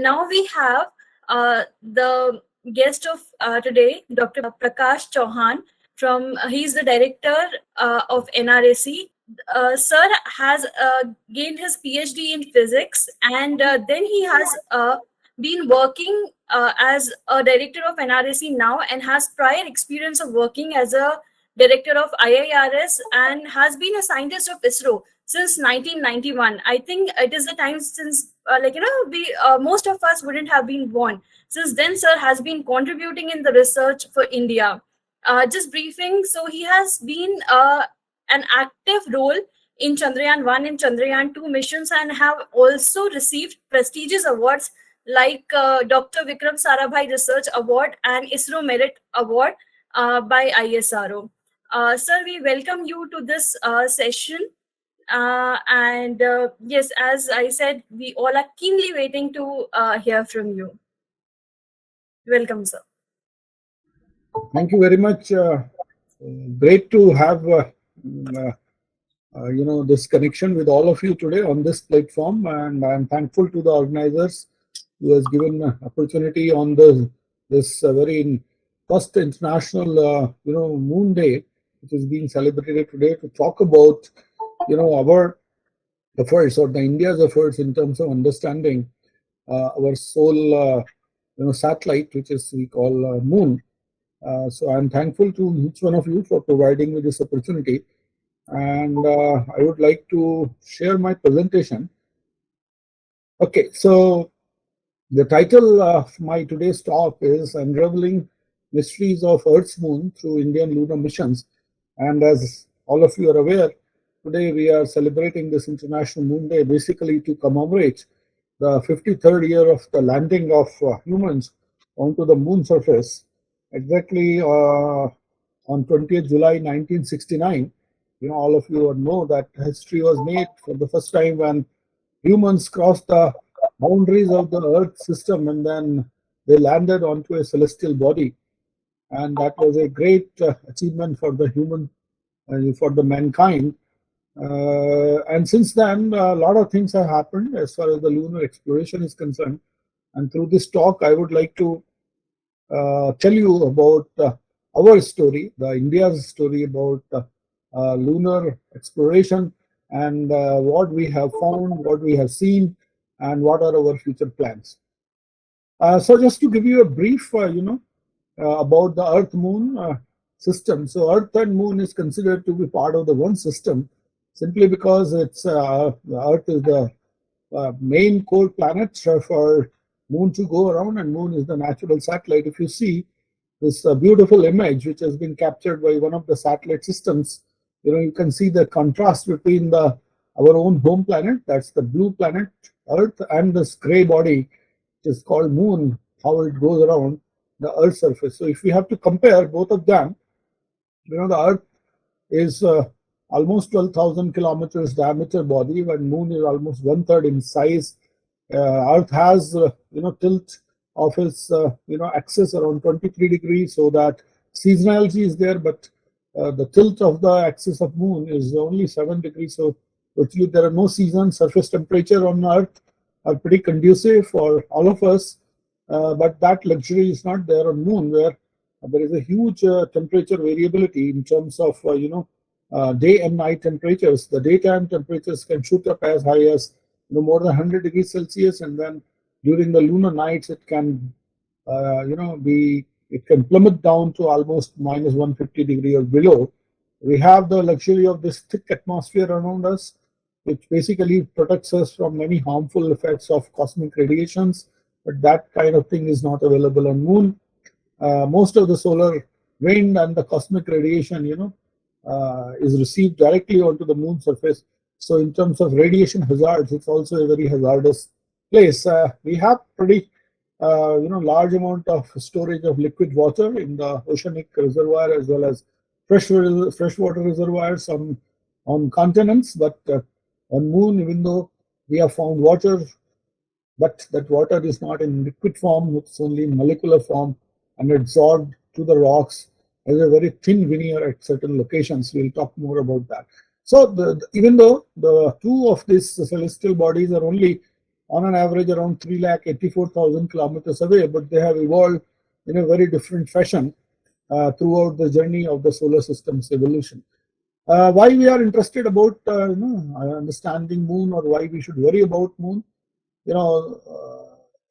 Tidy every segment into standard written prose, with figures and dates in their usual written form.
Now we have the guest of today, Dr. Prakash Chauhan. He's the director of NRAC. Sir has gained his PhD in physics, and then he has been working as a director of NRAC now, and has prior experience of working as a director of IIRS, and has been a scientist of ISRO since 1991. I think it is the time since, we most of us wouldn't have been born. Since then, sir has been contributing in the research for India. Just briefing, so he has been an active role in Chandrayaan 1 and Chandrayaan 2 missions, and have also received prestigious awards like Dr. Vikram Sarabhai Research Award and ISRO Merit Award by ISRO. Sir, we welcome you to this session. Yes, as I said, we all are keenly waiting to hear from you. Welcome, sir. Thank you very much. Great to have this connection with all of you today on this platform, and I'm thankful to the organizers who has given opportunity on this very first international Moon Day, which is being celebrated today, to talk about our efforts, or the India's efforts, in terms of understanding our sole satellite, which is we call Moon. So I'm thankful to each one of you for providing me this opportunity, and I would like to share my presentation. Okay, so the title of my today's talk is Unraveling Mysteries of Earth's Moon through Indian Lunar Missions. And as all of you are aware, today we are celebrating this International Moon Day basically to commemorate the 53rd year of the landing of humans onto the moon surface. Exactly on 20th July 1969, all of you know that history was made for the first time when humans crossed the boundaries of the Earth system, and then they landed onto a celestial body. And that was a great achievement for the for the mankind. And since then, a lot of things have happened as far as the lunar exploration is concerned. And through this talk, I would like to tell you about our story, the India's story about lunar exploration, and what we have found, what we have seen, and what are our future plans. So just to give you a brief, about the Earth-Moon system. So Earth and Moon is considered to be part of the one system, simply because it's the Earth is the main core planet for Moon to go around, and Moon is the natural satellite. If you see this beautiful image which has been captured by one of the satellite systems, you can see the contrast between our own home planet, that's the blue planet Earth, and this gray body which is called Moon, how it goes around the Earth surface. So if we have to compare both of them, the Earth is almost 12,000 kilometers diameter body, when Moon is almost 1/3 in size. Earth has tilt of its axis around 23 degrees, so that seasonality is there, but the tilt of the axis of Moon is only 7 degrees. So virtually there are no seasons. Surface temperature on Earth are pretty conducive for all of us, but that luxury is not there on Moon, where there is a huge temperature variability in terms of day and night temperatures. The daytime temperatures can shoot up as high as more than 100 degrees Celsius, and then during the lunar nights it can it can plummet down to almost minus 150 degree or below. We have the luxury of this thick atmosphere around us, which basically protects us from many harmful effects of cosmic radiations, but that kind of thing is not available on Moon. Most of the solar wind and the cosmic radiation is received directly onto the Moon surface. So in terms of radiation hazards, it's also a very hazardous place. We have pretty large amount of storage of liquid water in the oceanic reservoir, as well as freshwater reservoirs on continents. But on Moon, even though we have found water, but that water is not in liquid form, it's only in molecular form and absorbed to the rocks as a very thin veneer at certain locations. We'll talk more about that. So even though the two of these celestial bodies are only on an average around 384,000 kilometers away, but they have evolved in a very different fashion throughout the journey of the solar system's evolution. Why we are interested about understanding moon, or why we should worry about moon?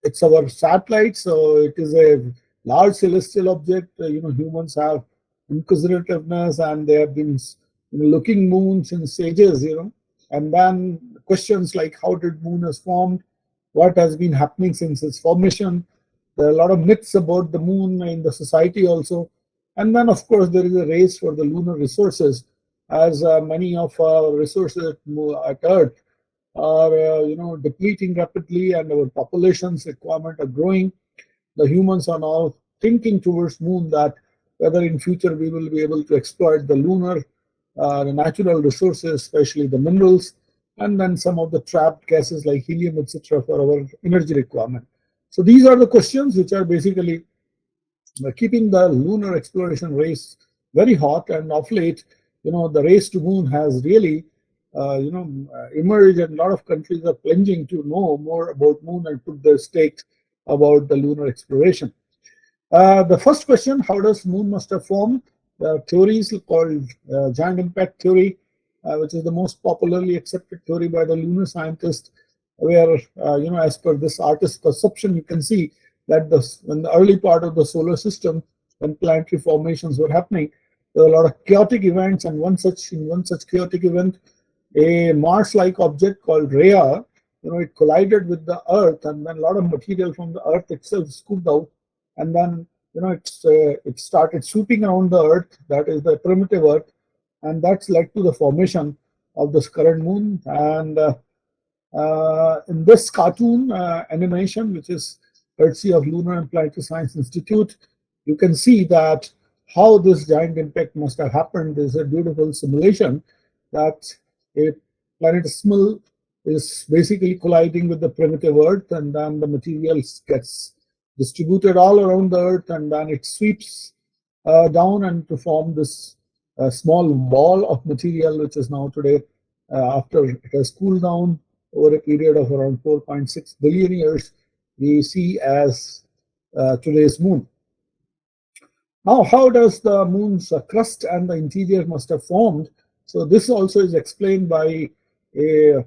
It's our satellite, so it is a large celestial object. Humans have inquisitiveness, and they have been looking moon since ages. And then questions like how did moon has formed, what has been happening since its formation. There are a lot of myths about the moon in the society also. And then, of course, there is a race for the lunar resources, as many of our resources at Earth are depleting rapidly, and our population's requirement are growing. The humans are now thinking towards moon, that whether in future we will be able to exploit the lunar, the natural resources, especially the minerals, and then some of the trapped gases like helium, etc., for our energy requirement. So these are the questions which are basically keeping the lunar exploration race very hot. And of late, the race to moon has really emerged, and a lot of countries are plunging to know more about moon and put their stakes about the lunar exploration. The first question, how does moon must have formed? There are theories called giant impact theory, which is the most popularly accepted theory by the lunar scientists, where as per this artist's perception, you can see that in the early part of the solar system, when planetary formations were happening, there were a lot of chaotic events, and one such chaotic event, a Mars-like object called Rhea, it collided with the Earth, and then a lot of material from the Earth itself scooped out, and then it started swooping around the Earth, that is the primitive Earth, and that's led to the formation of this current moon. And in this cartoon animation, which is courtesy of Lunar and Planetary Science Institute, you can see that how this giant impact must have happened. There's a beautiful simulation that a planetesimal is basically colliding with the primitive Earth, and then the material gets distributed all around the Earth, and then it sweeps down and to form this small ball of material, which is now today, after it has cooled down over a period of around 4.6 billion years, we see as today's moon. Now, how does the moon's crust and the interior must have formed? So this also is explained by a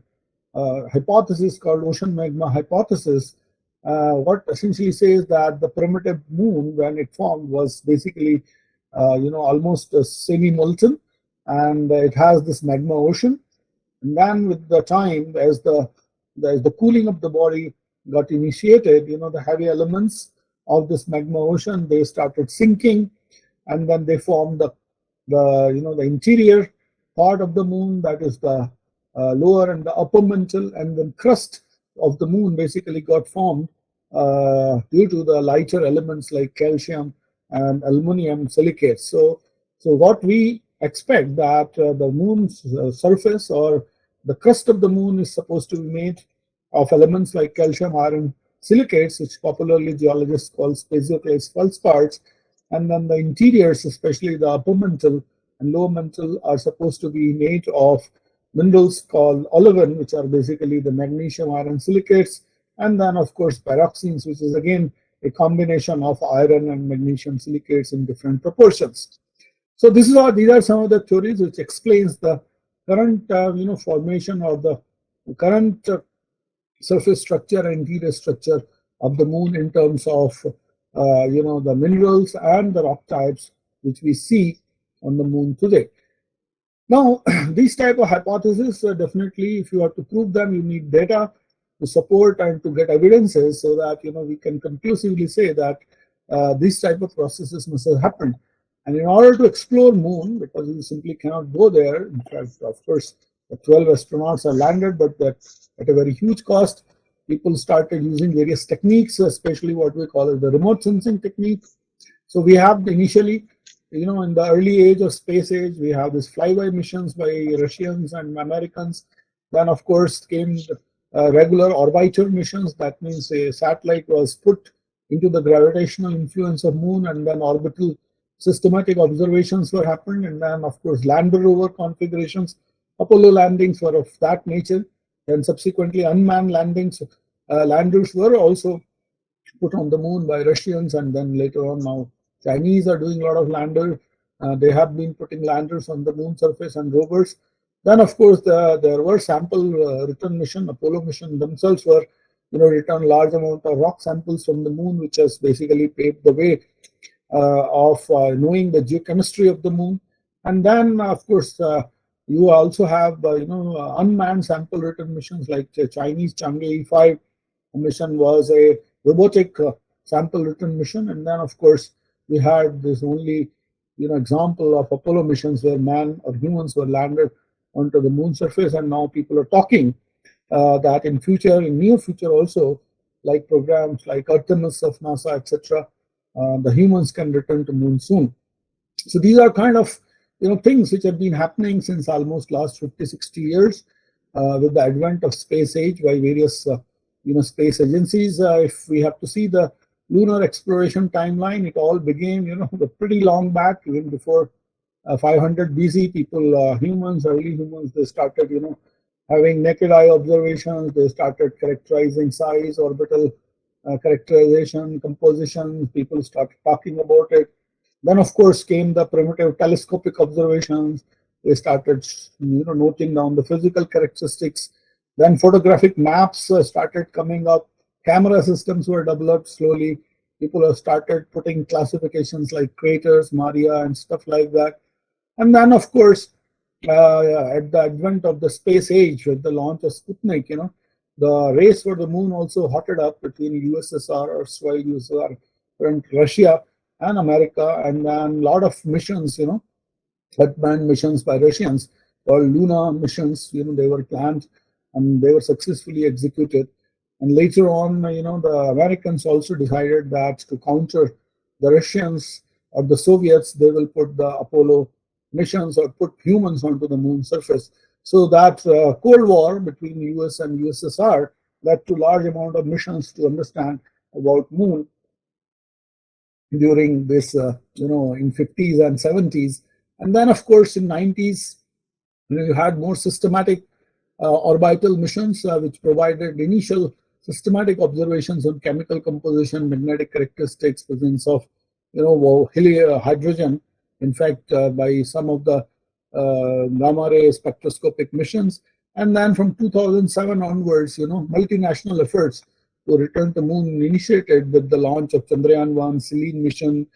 hypothesis called ocean magma hypothesis. What essentially says that the primitive moon, when it formed, was basically almost semi-molten, and it has this magma ocean. And then with the time, as the cooling of the body got initiated, the heavy elements of this magma ocean, they started sinking, and then they formed the interior part of the moon, that is the lower and the upper mantle, and then crust of the moon basically got formed due to the lighter elements like calcium and aluminum silicates. So what we expect that the moon's surface, or the crust of the moon, is supposed to be made of elements like calcium, iron, silicates, which popularly geologists call spatioclase feldspars, and then the interiors, especially the upper mantle and lower mantle, are supposed to be made of minerals called olivine, which are basically the magnesium, iron, silicates, and then of course pyroxenes, which is again a combination of iron and magnesium silicates in different proportions. So these are some of the theories which explains the current formation, or the current surface structure and interior structure of the moon in terms of the minerals and the rock types which we see on the moon today. Now, these type of hypotheses, definitely, if you have to prove them, you need data to support and to get evidences, so that we can conclusively say that these type of processes must have happened. And in order to explore moon, because you simply cannot go there, in fact, of course, the 12 astronauts are landed, but that at a very huge cost, people started using various techniques, especially what we call as the remote sensing technique. So we have initially, in the early age of space age, we have these flyby missions by Russians and Americans. Then, of course, came regular orbiter missions. That means a satellite was put into the gravitational influence of moon, and then orbital systematic observations were happened. And then, of course, lander rover configurations. Apollo landings were of that nature. Then subsequently unmanned landings landers were also put on the moon by Russians, and then later on now Chinese are doing a lot of landers. They have been putting landers on the moon surface and rovers. Then, of course, there were sample return mission. Apollo mission themselves were, return large amount of rock samples from the moon, which has basically paved the way of knowing the geochemistry of the moon. And then, of course, you also have, unmanned sample return missions like the Chinese Chang'e 5 mission was a robotic sample return mission. And then, of course, we had this only, example of Apollo missions where man or humans were landed onto the moon surface. And now people are talking that in near future also, like programs like Artemis of NASA, etc., the humans can return to moon soon. So these are kind of things which have been happening since almost last 50, 60 years with the advent of space age by various space agencies. If we have to see the lunar exploration timeline, it all began pretty long back, even before 500 BC. People, humans, early humans, they started having naked eye observations. They started characterizing size, orbital characterization, composition. People started talking about it. Then, of course, came the primitive telescopic observations. They started, noting down the physical characteristics. Then photographic maps started coming up. Camera systems were developed slowly. People have started putting classifications like craters, Maria, and stuff like that. And then, of course, at the advent of the space age, with the launch of Sputnik, the race for the moon also hotted up between USSR or USSR, current Russia, and America. And then a lot of missions, unmanned missions by Russians called Lunar missions, they were planned and they were successfully executed. And later on, the Americans also decided that to counter the Russians or the Soviets, they will put the Apollo missions or put humans onto the moon surface. So that Cold War between US and USSR led to large amount of missions to understand about moon during this, in 50s and 70s. And then, of course, in 90s, you had more systematic orbital missions, which provided initial systematic observations on chemical composition, magnetic characteristics, presence of, hydrogen. In fact, by some of the gamma ray spectroscopic missions. And then from 2007 onwards, multinational efforts to return to moon initiated with the launch of Chandrayaan 1, Selene mission,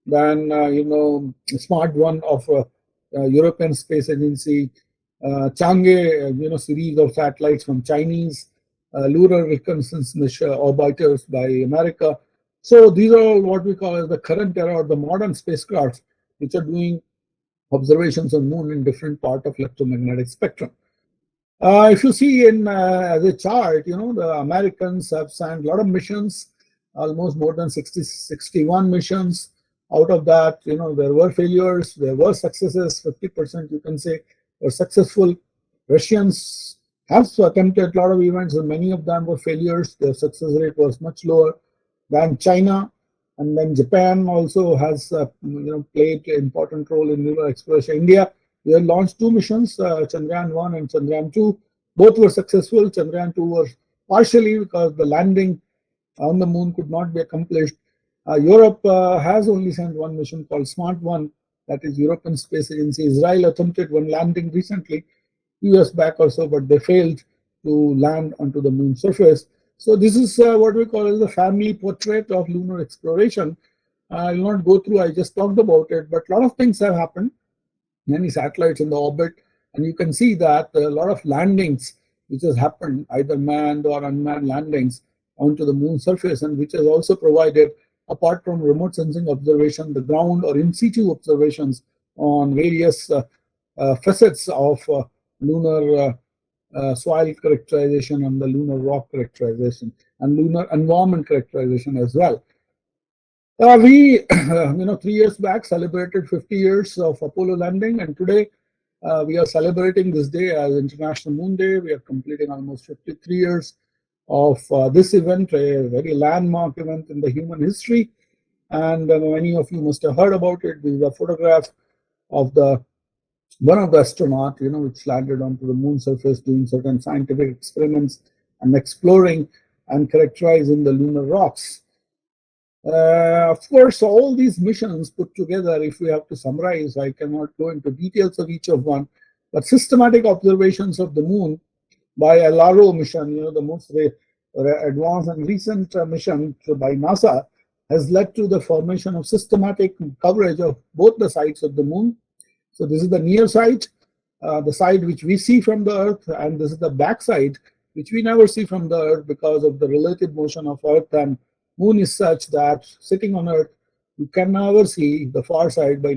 then, Smart 1 of European Space Agency, Chang'e, series of satellites from Chinese, Lunar reconnaissance orbiters by America. So these are all what we call as the current era or the modern spacecrafts, which are doing observations on moon in different part of electromagnetic spectrum. If you see in as a chart, the Americans have sent a lot of missions, almost more than 61 missions. Out of that, there were failures, there were successes, 50% you can say were successful. Russians have attempted a lot of events, and many of them were failures. Their success rate was much lower than China. And then Japan also has played an important role in lunar exploration. India, we have launched two missions, Chandrayaan 1 and Chandrayaan 2. Both were successful. Chandrayaan 2 was partially because the landing on the moon could not be accomplished. Europe has only sent one mission called Smart 1, that is European Space Agency. Israel attempted one landing recently, 2 years back or so, but they failed to land onto the moon surface. So this is what we call as the family portrait of lunar exploration. I will not go through, I just talked about it, but a lot of things have happened. Many satellites in the orbit, and you can see that a lot of landings which has happened, either manned or unmanned landings onto the moon surface, and which has also provided, apart from remote sensing observation, the ground or in situ observations on various facets of lunar soil characterization and the lunar rock characterization and lunar environment characterization as well. We, 3 years back celebrated 50 years of Apollo landing, and today we are celebrating this day as International Moon Day. We are completing almost 53 years of this event, a very landmark event in the human history. And many of you must have heard about it. This is a photograph of one of the astronauts, which landed onto the moon surface doing certain scientific experiments and exploring and characterized in the lunar rocks. Of course, all these missions put together, if we have to summarize, I cannot go into details of each of one, but systematic observations of the moon by LRO mission, the most advanced and recent mission by NASA, has led to the formation of systematic coverage of both the sides of the moon. So this is the near side, the side which we see from the Earth, and this is the back side, which we never see from the Earth because of the relative motion of Earth and moon is such that sitting on Earth, you can never see the far side by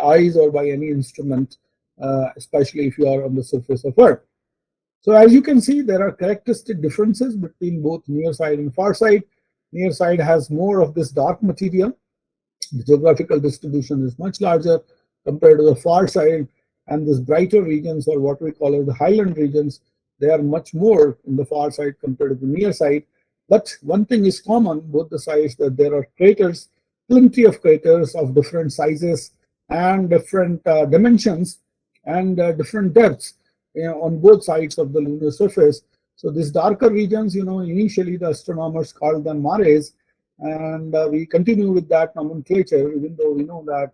eyes or by any instrument, especially if you are on the surface of Earth. So as you can see, there are characteristic differences between both near side and far side. Near side has more of this dark material. The geographical distribution is much larger compared to the far side, and these brighter regions, or what we call as the highland regions, they are much more in the far side compared to the near side. But one thing is common, both the sides, that there are craters, plenty of craters of different sizes and different dimensions and different depths on both sides of the lunar surface. So these darker regions, initially the astronomers called them mares, and we continue with that nomenclature, even though we know that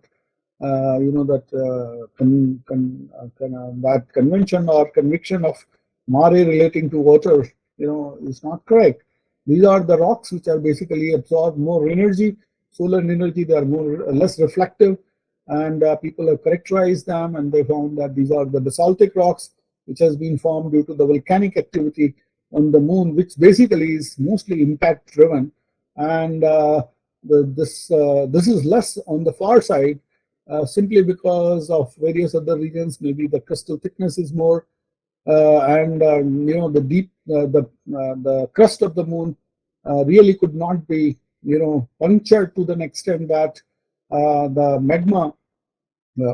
that convention or conviction of mare relating to water, is not correct. These are the rocks which are basically absorb more energy, solar energy. They are less reflective, and people have characterized them, and they found that these are the basaltic rocks which has been formed due to the volcanic activity on the moon, which basically is mostly impact driven, and this is less on the far side, simply because of various other reasons. Maybe the crystal thickness is more, and the crust of the moon really could not be punctured to the extent that the magma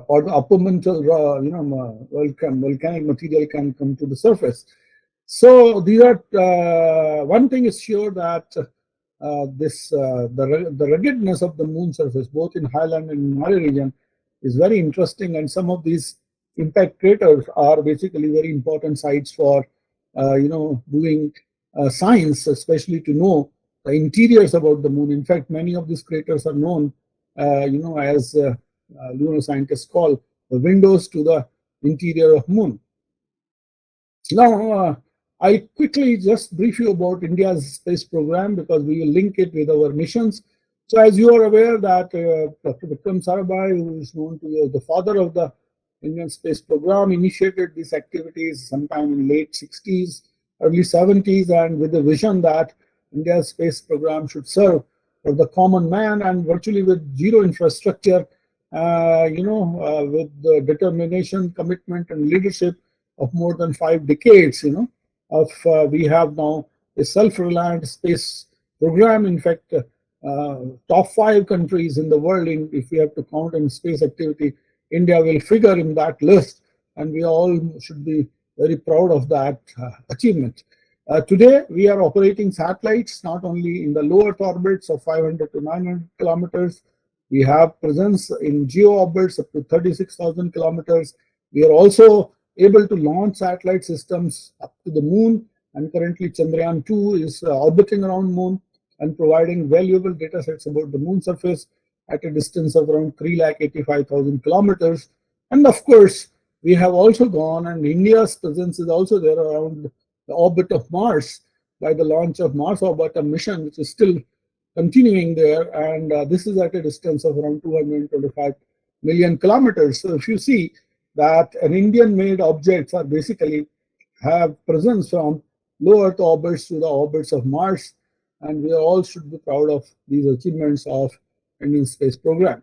or the upper mantle volcanic material can come to the surface. So these are one thing is sure, that the ruggedness of the moon surface, both in highland and mare region, is very interesting, and some of these impact craters are basically very important sites for doing science, especially to know the interiors about the moon. In fact, many of these craters are known, as lunar scientists call the windows to the interior of moon. Now, I'll quickly just brief you about India's space program, because we will link it with our missions. So as you are aware that Dr. Vikram Sarabhai, who is known to be the father of the Indian space program, initiated these activities sometime in late 60s, early 70s, and with the vision that India's space program should serve for the common man, and virtually with zero infrastructure, with the determination, commitment, and leadership of more than 5 decades, we have now a self-reliant space program. In fact, top 5 countries in the world, if we have to count in space activity, India will figure in that list, and we all should be very proud of that achievement. Today, we are operating satellites not only in the low Earth orbits of 500 to 900 kilometers. We have presence in geo orbits up to 36,000 kilometers. We are also able to launch satellite systems up to the moon, and currently Chandrayaan 2 is orbiting around moon and providing valuable data sets about the moon surface at a distance of around 3,85,000 kilometers. And of course, we have also gone, and India's presence is also there around the orbit of Mars by the launch of Mars Orbiter mission, which is still continuing there, and this is at a distance of around 225 million kilometers. So if you see that an Indian-made objects are basically have presence from low Earth orbits to the orbits of Mars, and we all should be proud of these achievements of Indian space program.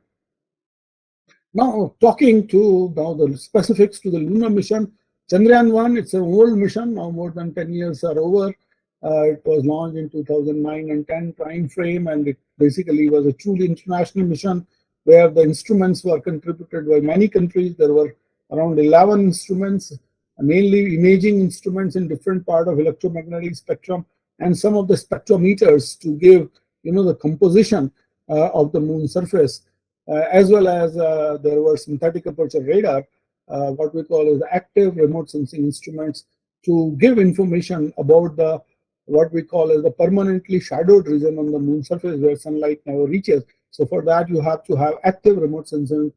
Now, talking to the specifics to the lunar mission, Chandrayaan 1, it's an old mission, now more than 10 years are over. It was launched in 2009 and 10 time frame, and it basically was a truly international mission where the instruments were contributed by many countries. There were around 11 instruments, mainly imaging instruments in different part of electromagnetic spectrum, and some of the spectrometers to give the composition of the moon surface, as well as there were synthetic aperture radar, what we call as active remote sensing instruments, to give information about the what we call as the permanently shadowed region on the moon surface where sunlight never reaches. So for that, you have to have active remote sensing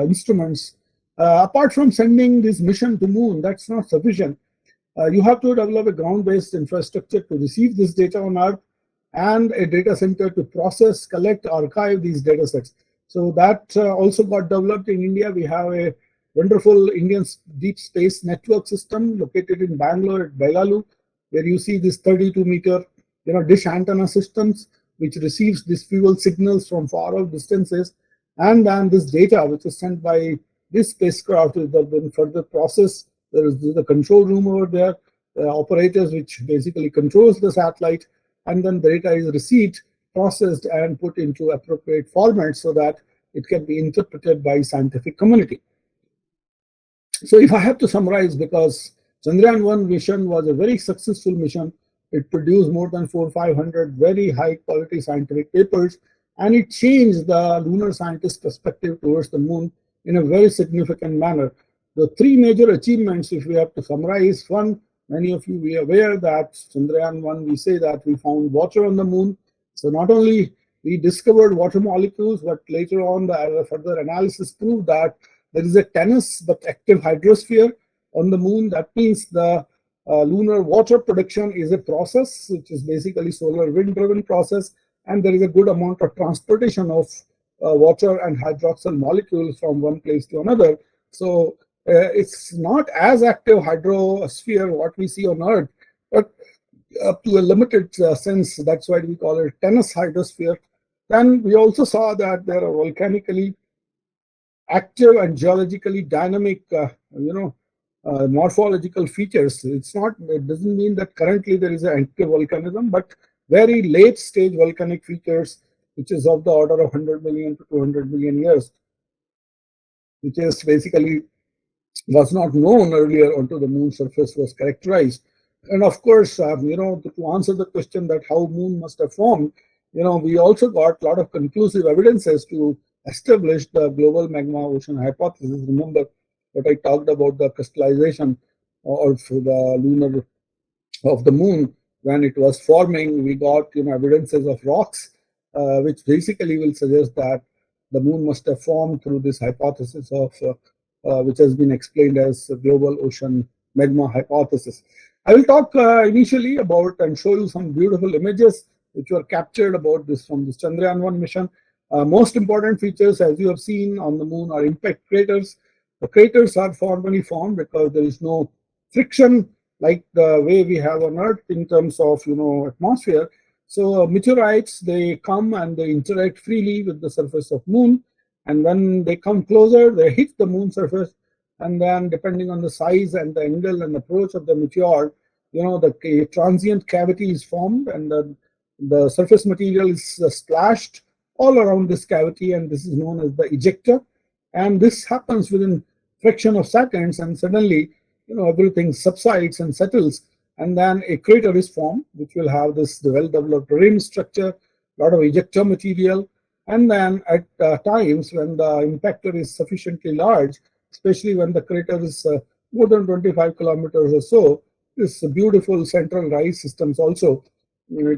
instruments. Apart from sending this mission to moon, that's not sufficient. You have to develop a ground-based infrastructure to receive this data on Earth and a data center to process, collect, archive these data sets. So that also got developed in India. We have a wonderful Indian deep space network system located in Bangalore at Bengaluru, where you see this 32-meter dish antenna systems, which receives these fuel signals from far off distances, and then this data, which is sent by this spacecraft, is then further processed. There is the control room over there, operators, which basically controls the satellite, and then the data is received, processed, and put into appropriate formats so that it can be interpreted by scientific community. So if I have to summarize, because Chandrayaan-1 mission was a very successful mission, it produced more than 400-500 very high quality scientific papers, and it changed the lunar scientist perspective towards the moon in a very significant manner. The three major achievements, if we have to summarize, one, many of you are aware that Chandrayaan-1, we say that we found water on the moon. So not only we discovered water molecules, but later on the further analysis proved that there is a tenuous but active hydrosphere on the moon. That means the lunar water production is a process, which is basically solar wind-driven process, and there is a good amount of transportation of water and hydroxyl molecules from one place to another. So it's not as active hydrosphere what we see on Earth, but up to a limited sense. That's why we call it tenuous hydrosphere. Then we also saw that there are volcanically active and geologically dynamic, morphological features. It doesn't mean that currently there is an active volcanism, but very late stage volcanic features, which is of the order of 100 million to 200 million years, which is basically was not known earlier onto the moon surface, was characterized. And of course, to answer the question that how moon must have formed, we also got a lot of conclusive evidences to establish the global magma ocean hypothesis. Remember what I talked about, the crystallization of the lunar of the moon when it was forming. We got evidences of rocks, which basically will suggest that the moon must have formed through this hypothesis of which has been explained as the global ocean magma hypothesis. I will talk initially about and show you some beautiful images which were captured about this from this Chandrayaan-1 mission. Most important features, as you have seen on the moon, are impact craters. The craters are formally formed because there is no friction like the way we have on Earth in terms of atmosphere. So meteorites, they come and they interact freely with the surface of moon, and when they come closer, they hit the moon surface, and then depending on the size and the angle and approach of the meteor, the transient cavity is formed, and the surface material is splashed all around this cavity, and this is known as the ejector. And this happens within fraction of seconds, and suddenly everything subsides and settles, and then a crater is formed, which will have this well-developed rim structure, a lot of ejector material. And then at times when the impactor is sufficiently large, especially when the crater is more than 25 kilometers or so, this beautiful central rise systems also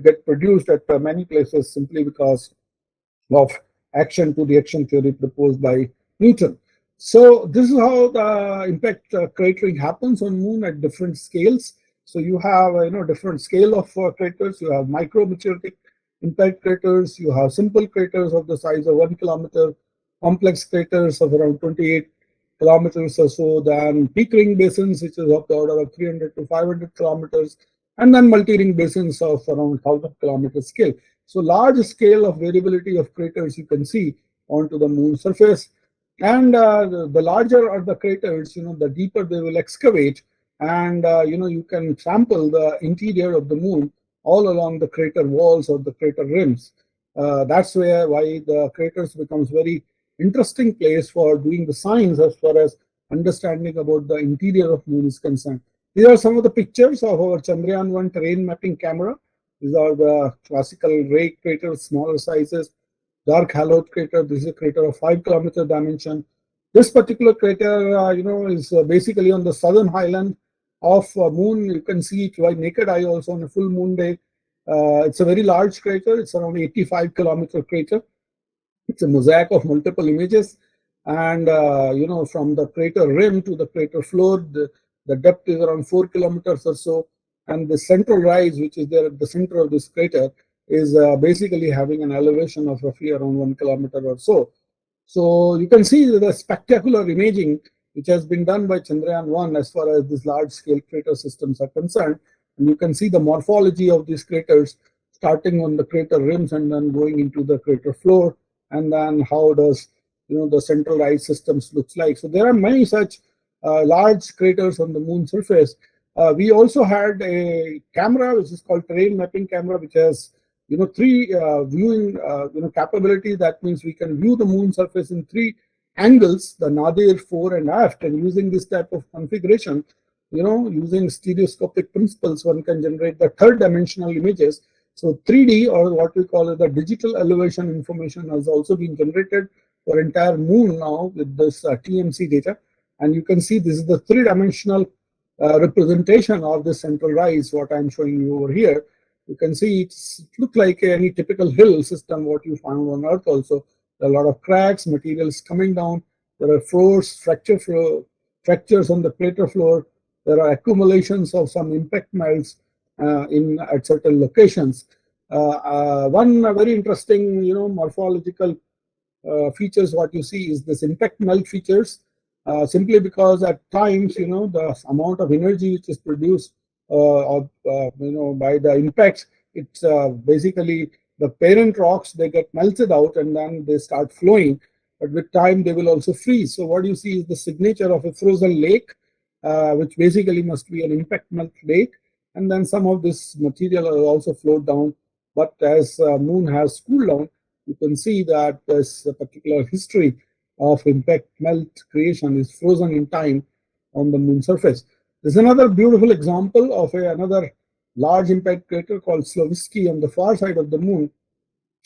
get produced at many places simply because of action to reaction theory proposed by Newton. So this is how the impact cratering happens on moon at different scales. So you have different scale of craters. You have micrometeoritic impact craters, you have simple craters of the size of 1 kilometer, complex craters of around 28 kilometers or so, then peak ring basins, which is of the order of 300 to 500 kilometers, and then multi-ring basins of around 1,000 kilometer scale. So large scale of variability of craters you can see onto the moon surface. And the larger are the craters, the deeper they will excavate, and you can sample the interior of the moon all along the crater walls or the crater rims. That's why the craters becomes very interesting place for doing the science as far as understanding about the interior of moon is concerned. These are some of the pictures of our Chandrayaan-1 terrain mapping camera. These are the classical ray craters, smaller sizes. Dark hallowed crater, this is a crater of 5 kilometer dimension. This particular crater, is basically on the southern highland of moon. You can see it by naked eye also on a full moon day. It's a very large crater. It's around 85-kilometer crater. It's a mosaic of multiple images, and from the crater rim to the crater floor, the depth is around 4 kilometers or so, and the central rise, which is there at the center of this crater, is basically having an elevation of roughly around 1 kilometer or so. So you can see the spectacular imaging which has been done by Chandrayaan-1 as far as these large-scale crater systems are concerned. And you can see the morphology of these craters starting on the crater rims and then going into the crater floor, and then how does the central rise systems looks like. So there are many such large craters on the moon surface. We also had a camera which is called terrain mapping camera, which has three viewing capability. That means we can view the moon surface in three angles, the nadir, fore, and aft. And using this type of configuration, using stereoscopic principles, one can generate the third dimensional images. So 3D, or what we call the digital elevation information, has also been generated for entire moon now with this TMC data. And you can see this is the three-dimensional representation of the central rise, what I'm showing you over here. You can see it looks like any typical hill system what you found on Earth also. There are a lot of cracks, materials coming down. There are floors, fractures on the crater floor. There are accumulations of some impact melts at certain locations. One very interesting, morphological features what you see is this impact melt features. Simply because at times, the amount of energy which is produced by the impacts, it's basically the parent rocks, they get melted out and then they start flowing. But with time, they will also freeze. So what you see is the signature of a frozen lake, which basically must be an impact melt lake. And then some of this material will also float down. But as moon has cooled down, you can see that this particular history of impact melt creation is frozen in time on the moon surface. There's another beautiful example of another large impact crater called Slovinsky on the far side of the moon.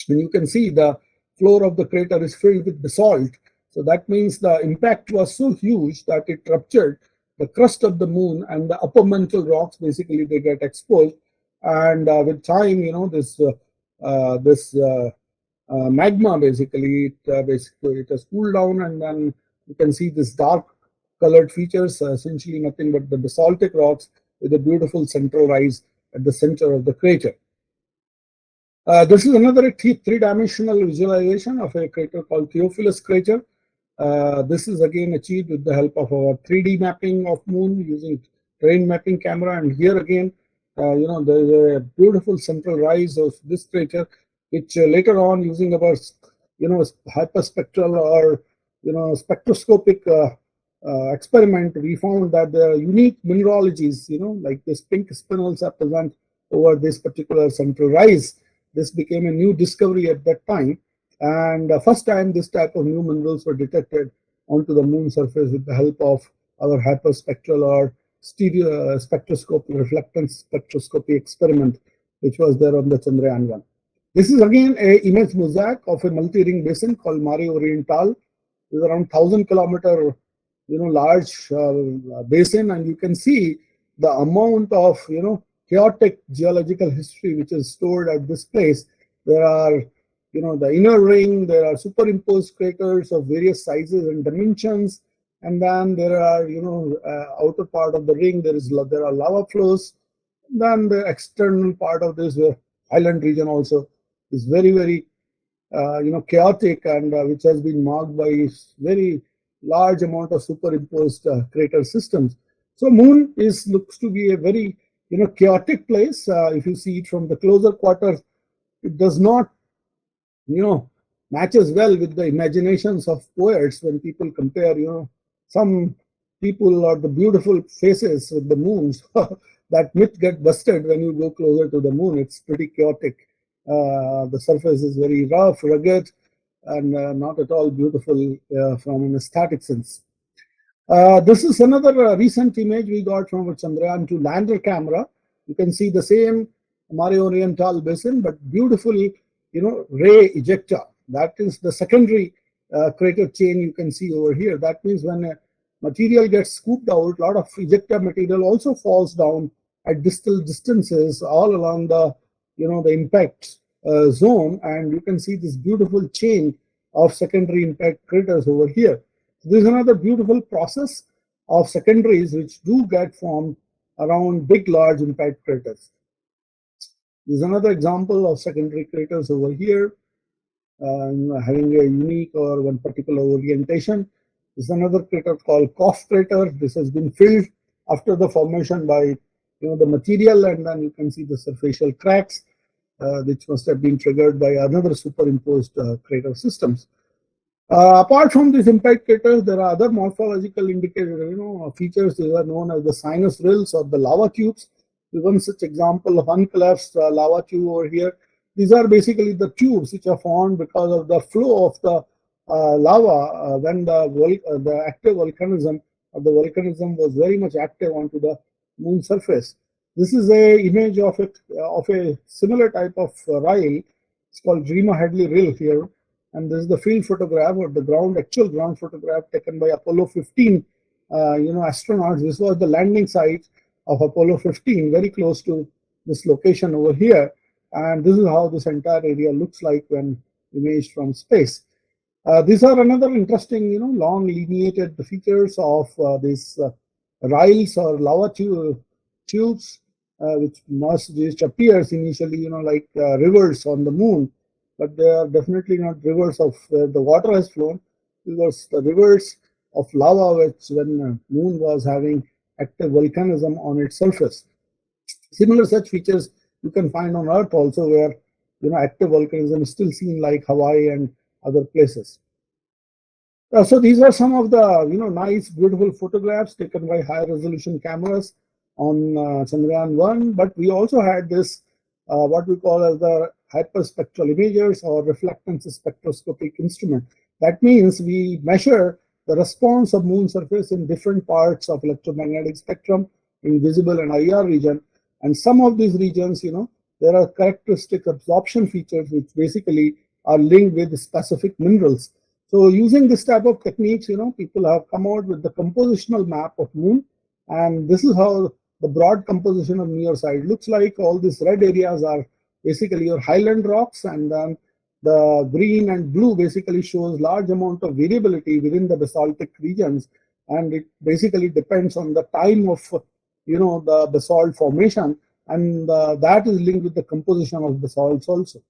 And you can see the floor of the crater is filled with basalt. So that means the impact was so huge that it ruptured the crust of the moon, and the upper mantle rocks basically they get exposed. And with time, this magma basically it has cooled down, and then you can see this dark colored features, essentially nothing but the basaltic rocks with a beautiful central rise at the center of the crater. This is another three-dimensional visualization of a crater called Theophilus crater. This is again achieved with the help of our 3D mapping of moon using terrain mapping camera. And here again, there's a beautiful central rise of this crater, which later on using our, hyperspectral or, spectroscopic experiment, we found that the unique mineralogies, like this pink spinels are present over this particular central rise. This became a new discovery at that time. And first time this type of new minerals were detected onto the moon surface with the help of our hyperspectral or stereo spectroscopy, reflectance spectroscopy experiment, which was there on the Chandrayaan-1. This is again a image mosaic of a multi-ring basin called Mare Orientale. It's around 1,000-kilometer, large basin, and you can see the amount of, chaotic geological history which is stored at this place. There are, the inner ring, there are superimposed craters of various sizes and dimensions, and then there are, outer part of the ring, there are lava flows. Then the external part of this island region also is very, very, chaotic, and which has been marked by very large amount of superimposed crater systems. So moon looks to be a very, chaotic place. If you see it from the closer quarters, it does not, matches well with the imaginations of poets when people compare, some people or the beautiful faces with the moons. That myth gets busted when you go closer to the moon. It's pretty chaotic. The surface is very rough, rugged, and not at all beautiful from an aesthetic sense. This is another recent image we got from a Chandrayaan-2 lander camera. You can see the same Mare Orientale basin, but beautiful, ray ejecta. That is the secondary crater chain you can see over here. That means when material gets scooped out, a lot of ejecta material also falls down at distal distances all along the, the impact zone, and you can see this beautiful chain of secondary impact craters over here. So this is another beautiful process of secondaries which do get formed around big, large impact craters. This is another example of secondary craters over here, having a unique or one particular orientation. This is another crater called Koff crater. This has been filled after the formation by the material, and then you can see the superficial cracks, which must have been triggered by another superimposed crater systems. Apart from these impact craters, there are other morphological indicators, features. These are known as the sinus rills or the lava tubes. One such example of uncollapsed lava tube over here. These are basically the tubes which are formed because of the flow of the lava when the active volcanism was very much active onto the moon surface. This is a image of a similar type of rille. It's called Dreamer-Hadley rill here, and this is the field photograph or the actual ground photograph taken by Apollo 15 astronauts. This was the landing site of Apollo 15, very close to this location over here, and this is how this entire area looks like when imaged from space. These are another interesting, long lineated features of these rilles or lava tubes, which appears initially, like rivers on the moon, but they are definitely not rivers of where the water has flown. These are the rivers of lava, which when the moon was having active volcanism on its surface. Similar such features you can find on Earth also, where active volcanism is still seen, like Hawaii and other places. So these are some of the nice, beautiful photographs taken by high-resolution cameras on Chandrayaan 1. But we also had this what we call as the hyperspectral imagers or reflectance spectroscopic instrument. That means we measure the response of moon surface in different parts of electromagnetic spectrum in visible and IR region. And some of these regions, there are characteristic absorption features which basically are linked with specific minerals. So using this type of techniques, people have come out with the compositional map of moon, and this is how the broad composition of near side looks like. All these red areas are basically your highland rocks, and then the green and blue basically shows large amount of variability within the basaltic regions, and it basically depends on the time of the basalt formation, and that is linked with the composition of basalts also.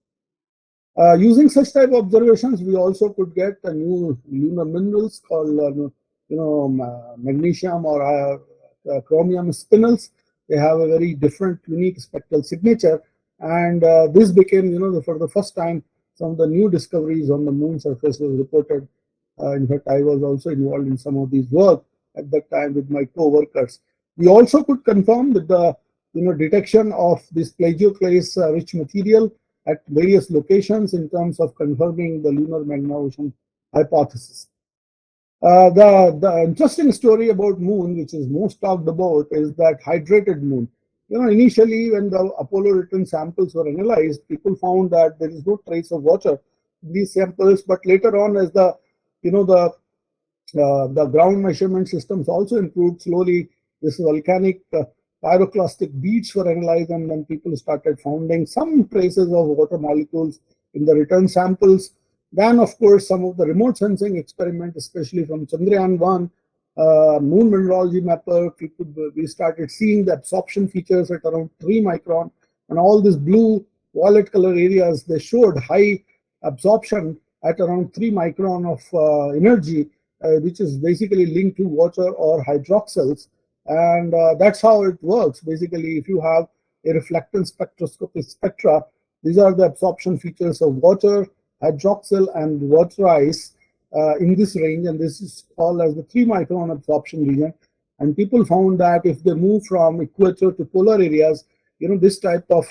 Using such type of observations, we also could get a new lunar minerals called magnesium or chromium spinels. They have a very different, unique spectral signature, and this became, for the first time, some of the new discoveries on the moon surface was reported. In fact, I was also involved in some of these work at that time with my co-workers. We also could confirm that the detection of this plagioclase rich material at various locations in terms of confirming the lunar magma ocean hypothesis. The interesting story about moon, which is most talked about, is that hydrated moon. Initially when the Apollo return samples were analyzed, people found that there is no trace of water in these samples. But later on, as the ground measurement systems also improved slowly, this volcanic pyroclastic beads were analyzed, and then people started finding some traces of water molecules in the return samples. Then, of course, some of the remote sensing experiments, especially from Chandrayaan 1, moon mineralogy mapper, we started seeing the absorption features at around 3 micron, and all these blue violet color areas, they showed high absorption at around 3 micron of energy, which is basically linked to water or hydroxyls. And that's how it works. Basically, if you have a reflectance spectroscopic spectra, these are the absorption features of water, hydroxyl, and water ice in this range, and this is called as the 3 micron absorption region. And people found that if they move from equator to polar areas, this type of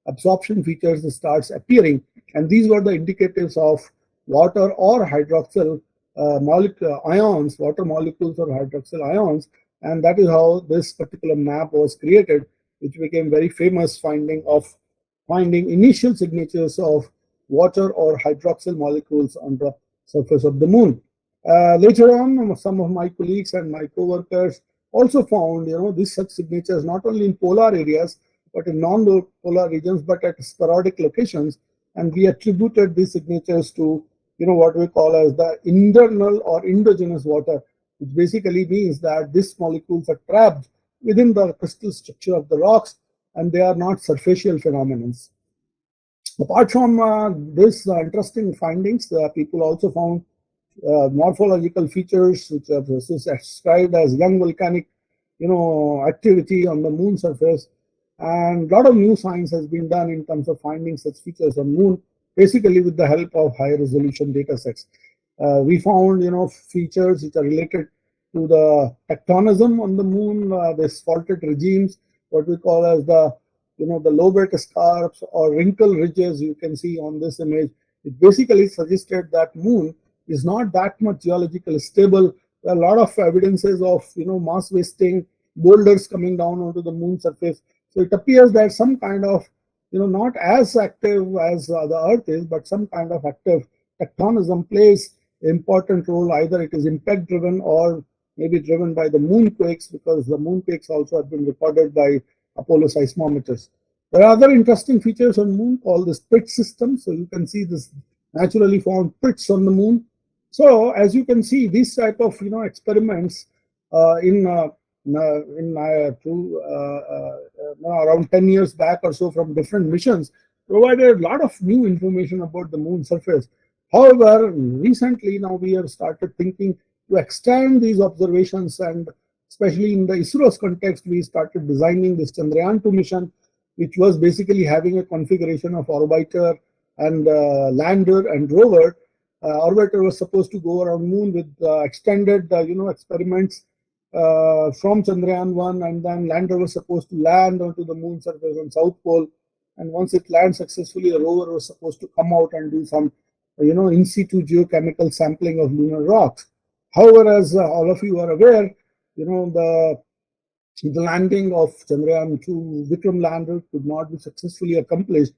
absorption features starts appearing, and these were the indicatives of water or hydroxyl ions, water molecules or hydroxyl ions. And that is how this particular map was created, which became very famous, finding initial signatures of water or hydroxyl molecules on the surface of the moon. Later on, some of my colleagues and my co-workers also found, these such signatures not only in polar areas, but in non-polar regions, but at sporadic locations. And we attributed these signatures to, what we call as the internal or endogenous water, which basically means that these molecules are trapped within the crystal structure of the rocks, and they are not surfacial phenomena. Apart from these interesting findings, people also found morphological features which are described as young volcanic, activity on the moon surface, and a lot of new science has been done in terms of finding such features on moon, basically with the help of high resolution data sets. We found, features which are related to the tectonism on the moon, this faulted regimes, what we call as the, the lobate scarps or wrinkle ridges you can see on this image. It basically suggested that moon is not that much geologically stable. There are a lot of evidences of, mass wasting, boulders coming down onto the moon surface. So it appears that some kind of, not as active as the Earth is, but some kind of active tectonism plays an important role. Either it is impact driven or maybe driven by the moonquakes, because the moonquakes also have been recorded by Apollo seismometers. There are other interesting features on moon called the spit system. So you can see this naturally formed pits on the moon. So as you can see, these type of experiments around 10 years back or so from different missions provided a lot of new information about the moon surface. However, recently now we have started thinking to extend these observations, and especially in the ISRO's context, we started designing this Chandrayaan 2 mission, which was basically having a configuration of orbiter and lander and rover. Orbiter was supposed to go around moon with extended experiments from Chandrayaan 1, and then lander was supposed to land onto the moon surface on South Pole. And once it lands successfully, a rover was supposed to come out and do some in situ geochemical sampling of lunar rocks. However, as all of you are aware, the landing of Chandrayaan 2 Vikram lander could not be successfully accomplished,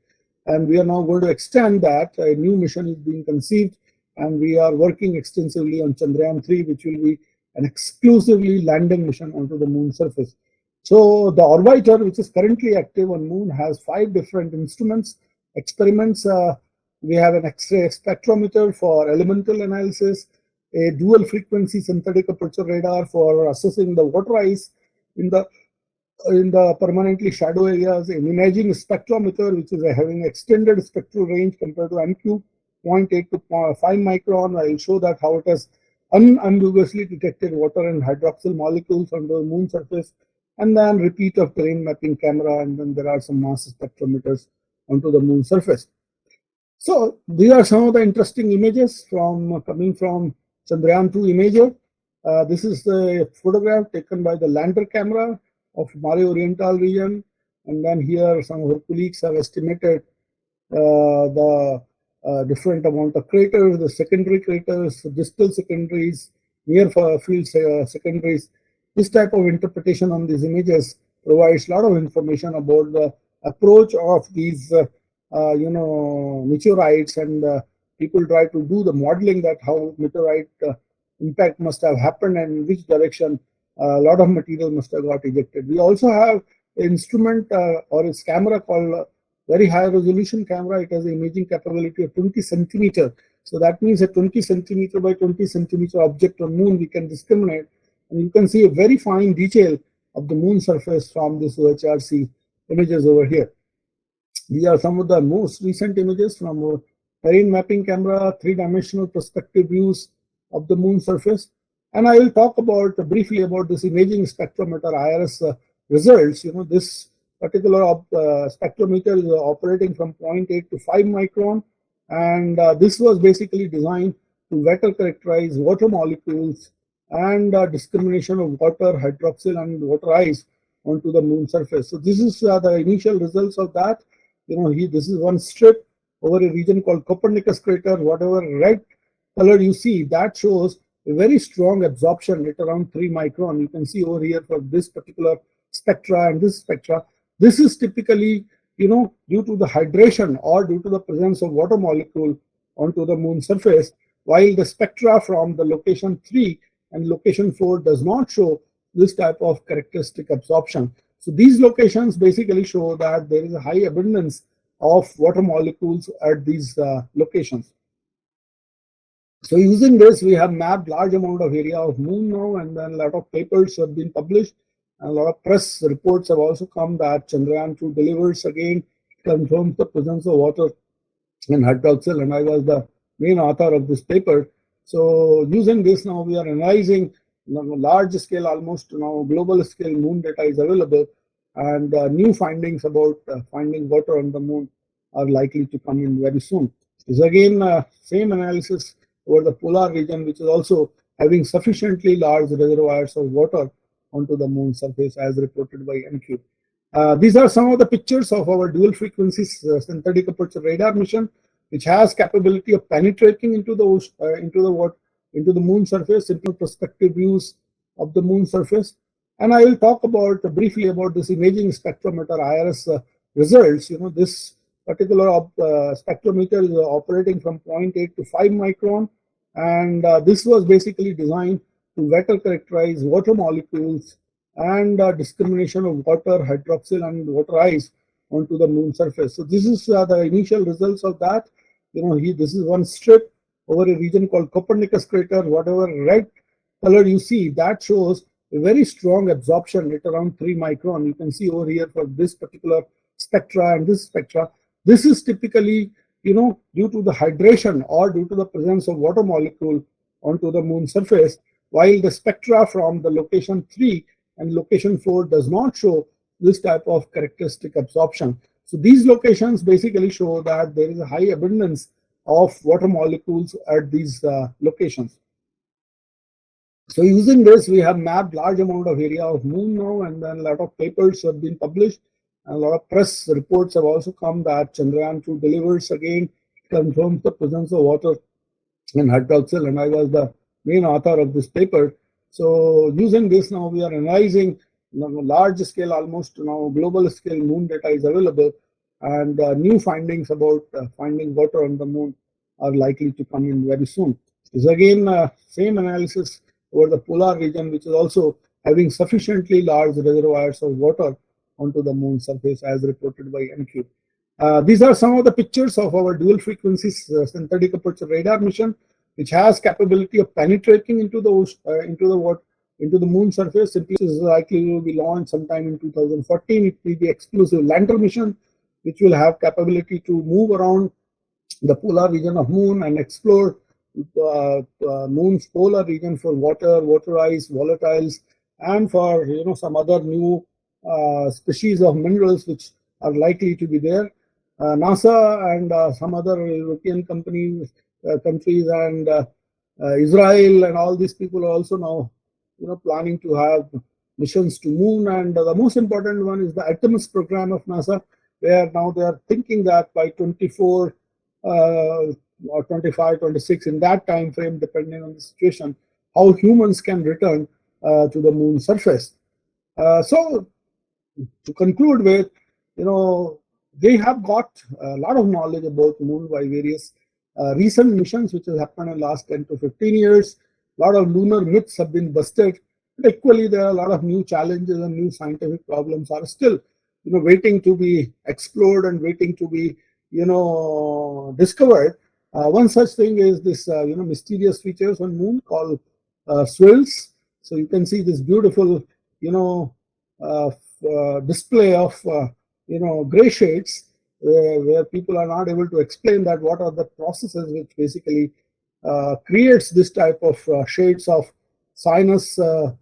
and we are now going to extend that. A new mission is being conceived, and we are working extensively on Chandrayaan 3, which will be an exclusively landing mission onto the moon surface. So the orbiter, which is currently active on moon, has 5 different instruments, experiments. We have an X-ray spectrometer for elemental analysis, a dual frequency synthetic aperture radar for assessing the water ice in the permanently shadow areas, an imaging spectrometer which is having extended spectral range compared to MQ, 0.8 to 5 micron. I will show that how it has unambiguously detected water and hydroxyl molecules on the moon surface, and then repeat of terrain mapping camera, and then there are some mass spectrometers onto the moon surface. So these are some of the interesting images coming from Chandrayaan 2 imager. This is the photograph taken by the lander camera of Mare Oriental region, and then here some of our colleagues have estimated the different amount of craters, the secondary craters, distal secondaries, near field secondaries. This type of interpretation on these images provides a lot of information about the approach of these meteorites, and people try to do the modeling that how meteorite impact must have happened and in which direction a lot of material must have got ejected. We also have an instrument or a camera called very high resolution camera. It has an imaging capability of 20 centimeter. So that means a 20 centimeter by 20 centimeter object on moon we can discriminate, and you can see a very fine detail of the moon surface from this OHRC images over here. These are some of the most recent images from our terrain mapping camera, 3-dimensional perspective views of the moon surface. And I will talk about briefly about this imaging spectrometer IRS results. This particular spectrometer is operating from 0.8 to 5 micron, and this was basically designed to better characterize water molecules and discrimination of water, hydroxyl, and water ice onto the moon surface. So this is the initial results of that. This is one strip over a region called Copernicus crater. Whatever red color you see, that shows a very strong absorption at around 3 micron. You can see over here for this particular spectra and this spectra. This is typically, due to the hydration or due to the presence of water molecule onto the moon surface. while the spectra from the location 3 and location 4 does not show this type of characteristic absorption. So these locations basically show that there is a high abundance of water molecules at these locations. So using this, we have mapped large amount of area of moon now, and then a lot of papers have been published, and a lot of press reports have also come that Chandrayaan 2 delivers again, confirms the presence of water in hydroxyl, and I was the main author of this paper. So using this now, we are analyzing large scale, almost now global scale moon data is available, and new findings about finding water on the moon are likely to come in very soon. This again same analysis over the polar region, which is also having sufficiently large reservoirs of water onto the moon surface as reported by NQ. These are some of the pictures of our dual frequency synthetic aperture radar mission, which has capability of penetrating into the moon surface, simple perspective views of the moon surface. And I will talk about briefly about this imaging spectrometer IRS results. This particular spectrometer is operating from 0.8 to 5 micron, and this was basically designed to better characterize water molecules and discrimination of water, hydroxyl, and water ice onto the moon surface. So this is the initial results of that. This is one strip over a region called Copernicus crater. Whatever red color you see, that shows a very strong absorption at around 3 micron. You can see over here for this particular spectra and this spectra. This is typically, due to the hydration or due to the presence of water molecule onto the moon surface, while the spectra from the location 3 and location 4 does not show this type of characteristic absorption. So these locations basically show that there is a high abundance of water molecules at these locations. So using this, we have mapped large amount of area of moon now, and then a lot of papers have been published, and a lot of press reports have also come that Chandrayaan 2 delivers again, confirms the presence of water in hydroxyl, and I was the main author of this paper. So using this now, we are analyzing large scale, almost now global scale moon data is available, and new findings about finding water on the moon are likely to come in very soon. This again same analysis over the polar region, which is also having sufficiently large reservoirs of water onto the moon surface as reported by NQ. These are some of the pictures of our dual frequency synthetic aperture radar mission, which has capability of penetrating into the moon surface. Simply is likely to be launched sometime in 2014. It will be exclusive lander mission, which will have capability to move around the polar region of moon and explore moon's polar region for water ice, volatiles, and for some other new species of minerals which are likely to be there. NASA and some other European countries and Israel and all these people are also now planning to have missions to moon. And the most important one is the Artemis program of NASA, where now they are thinking that by 24 or 25, 26, in that time frame, depending on the situation, how humans can return to the moon surface. So to conclude with, they have got a lot of knowledge about moon by various recent missions which has happened in the last 10 to 15 years. A lot of lunar myths have been busted. But equally, there are a lot of new challenges and new scientific problems are still waiting to be explored and waiting to be discovered. One such thing is this mysterious features on moon called swirls. So you can see this beautiful display of gray shades where people are not able to explain that what are the processes which basically creates this type of shades of sinus or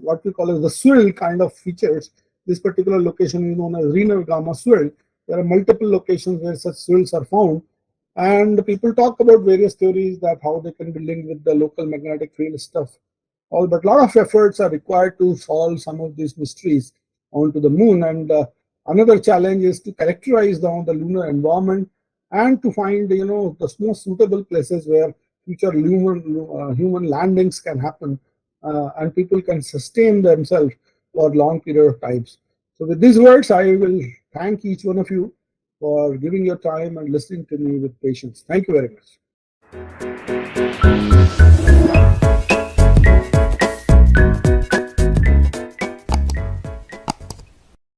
what we call as the swirl kind of features. This particular location is known as Lunar gamma swirl. There are multiple locations where such swirls are found, and people talk about various theories that how they can be linked with the local magnetic field stuff. But a lot of efforts are required to solve some of these mysteries onto the moon. And another challenge is to characterize the lunar environment and to find the most suitable places where future human landings can happen and people can sustain themselves for long period of times. So with these words, I will thank each one of you for giving your time and listening to me with patience. Thank you very much.